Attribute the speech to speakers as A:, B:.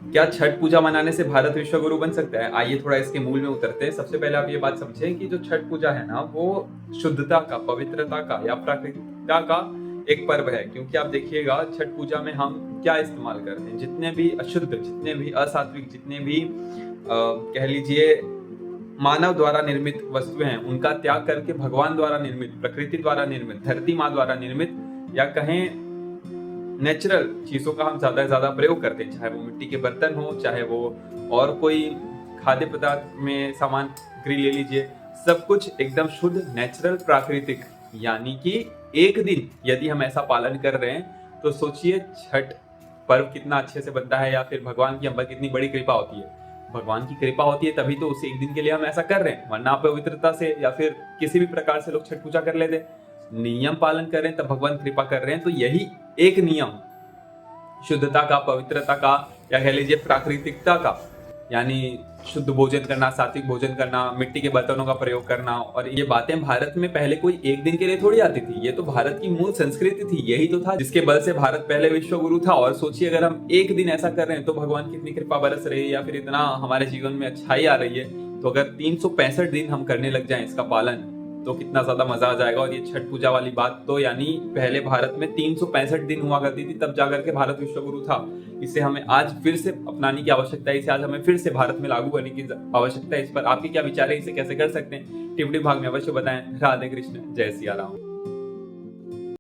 A: क्या छठ पूजा मनाने से भारत विश्व गुरु बन सकता है? आइए थोड़ा इसके मूल में उतरते हैं। सबसे पहले आप ये बात समझें कि जो छठ पूजा है ना, वो शुद्धता का, पवित्रता का या प्राकृतिकता का एक पर्व है। क्योंकि आप देखिएगा छठ पूजा में हम क्या इस्तेमाल करते हैं, जितने भी अशुद्ध, जितने भी असात्विक, जितने भी कह लीजिए मानव द्वारा निर्मित वस्तुएं हैं, उनका त्याग करके भगवान द्वारा निर्मित, प्रकृति द्वारा निर्मित, धरती माँ द्वारा निर्मित या कहें नेचुरल चीजों का हम ज्यादा से ज्यादा प्रयोग करते हैं। चाहे वो मिट्टी के बर्तन हो, चाहे वो और कोई खाद्य पदार्थ में सामग्री ले लीजिए, सब कुछ एकदम शुद्ध, नेचुरल, प्राकृतिक। यानी कि एक दिन यदि हम ऐसा पालन कर रहे हैं तो सोचिए छठ पर्व कितना अच्छे से बनता है, या फिर भगवान की हम पर कितनी बड़ी कृपा होती है। भगवान की कृपा होती है तभी तो उस एक दिन के लिए हम ऐसा कर रहे हैं, वरना पवित्रता से या फिर किसी भी प्रकार से लोग छठ पूजा कर लेते। नियम पालन कर रहे हैं तब भगवान कृपा कर रहे हैं। तो यही एक नियम शुद्धता का, पवित्रता का, या कह लीजिए प्राकृतिकता का, यानी शुद्ध भोजन करना, सात्विक भोजन करना, मिट्टी के बर्तनों का प्रयोग करना। और ये बातें भारत में पहले कोई एक दिन के लिए थोड़ी आती थी, ये तो भारत की मूल संस्कृति थी। यही तो था जिसके बल से भारत पहले विश्व गुरु था। और सोचिए अगर हम एक दिन ऐसा कर रहे हैं तो भगवान की इतनी कृपा बरस रही है, या फिर इतना हमारे जीवन में अच्छाई आ रही है। तो अगर 365 दिन हम करने लग जाएं इसका पालन, तो कितना ज्यादा मजा आ जाएगा। और ये छठ पूजा वाली बात तो यानी पहले भारत में 365 दिन हुआ करती थी, तब जाकर के भारत विश्व गुरु था। इसे हमें आज फिर से अपनाने की आवश्यकता है, इसे आज हमें फिर से भारत में लागू करने की आवश्यकता है। इस पर आपके क्या विचार है, इसे कैसे कर सकते हैं, टिप्पणी भाग में अवश्य बताएं। राधे कृष्ण, जय सिया राम।